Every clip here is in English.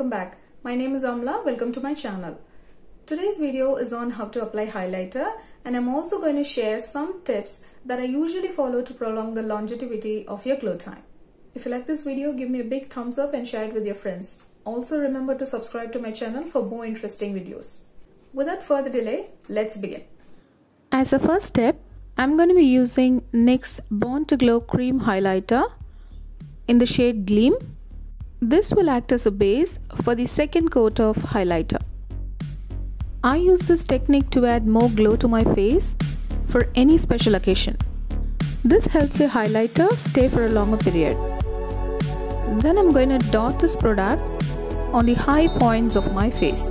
welcome back. My name is Amala. Welcome to my channel. Today's video is on how to apply highlighter, and I'm also going to share some tips that I usually follow to prolong the longevity of your glow time. If you like this video, give me a big thumbs up and share it with your friends. Also remember to subscribe to my channel for more interesting videos. Without further delay, let's begin. As a first step, I'm going to be using Nyx Born to Glow Cream Highlighter in the shade Gleam. This will act as a base for the second coat of highlighter. I use this technique to add more glow to my face for any special occasion. This helps your highlighter stay for a longer period. Then I'm going to dot this product on the high points of my face.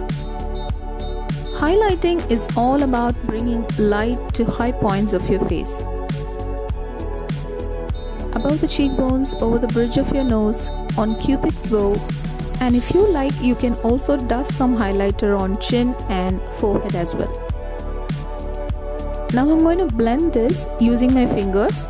Highlighting is all about bringing light to high points of your face. Above the cheekbones, over the bridge of your nose, on Cupid's bow, and if you like, you can also dust some highlighter on chin and forehead as well. Now I'm going to blend this using my fingers.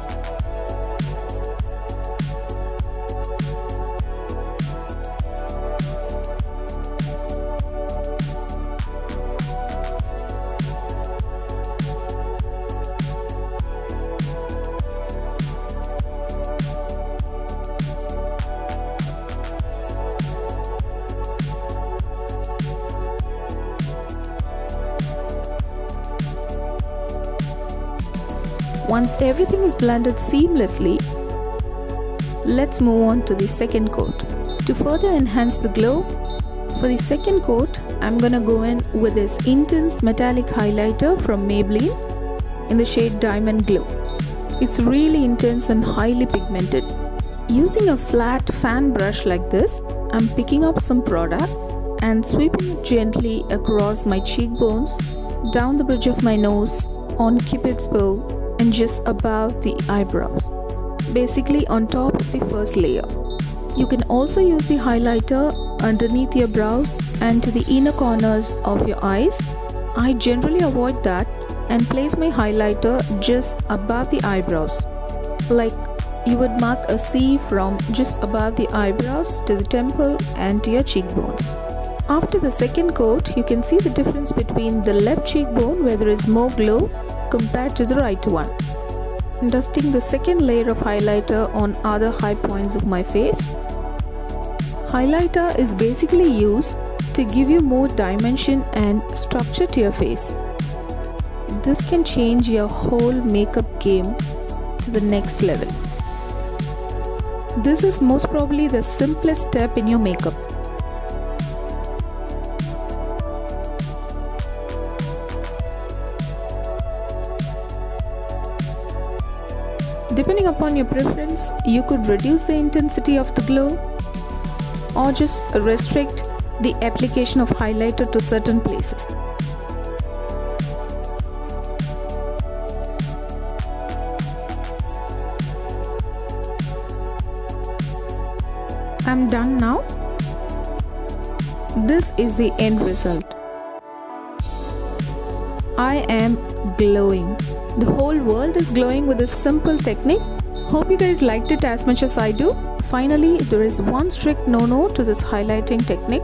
Once everything is blended seamlessly, let's move on to the second coat. To further enhance the glow, for the second coat, I'm gonna go in with this intense metallic highlighter from Maybelline in the shade Diamond Glow. It's really intense and highly pigmented. Using a flat fan brush like this, I'm picking up some product and sweeping it gently across my cheekbones, down the bridge of my nose, on Cupid's bow, and just above the eyebrows, basically on top of the first layer. You can also use the highlighter underneath your brows and to the inner corners of your eyes. I generally avoid that and place my highlighter just above the eyebrows, like you would mark a C from just above the eyebrows to the temple and to your cheekbones. After the second coat, you can see the difference between the left cheekbone where there is more glow compared to the right one. Dusting the second layer of highlighter on other high points of my face. Highlighter is basically used to give you more dimension and structure to your face. This can change your whole makeup game to the next level. This is most probably the simplest step in your makeup. Depending upon your preference, you could reduce the intensity of the glow or just restrict the application of highlighter to certain places. I'm done now. This is the end result. I am glowing. The whole world is glowing with this simple technique. Hope you guys liked it as much as I do. Finally, there is one strict no-no to this highlighting technique.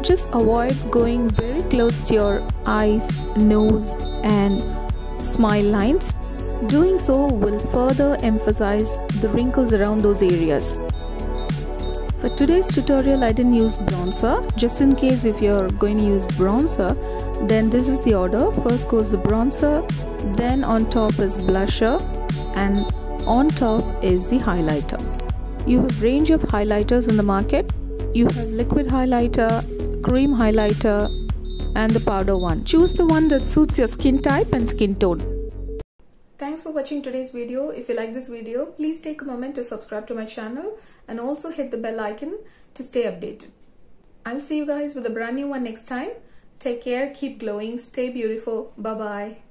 Just avoid going very close to your eyes, nose and smile lines. Doing so will further emphasize the wrinkles around those areas. For today's tutorial, I didn't use bronzer. Just in case if you're going to use bronzer, then this is the order. First goes the bronzer, then on top is blusher, and on top is the highlighter. You have range of highlighters in the market. You have liquid highlighter, cream highlighter, and the powder one. Choose the one that suits your skin type and skin tone. Thanks for watching today's video. If you like this video, please take a moment to subscribe to my channel and also hit the bell icon to stay updated. I'll see you guys with a brand new one next time. Take care, keep glowing, stay beautiful. Bye bye.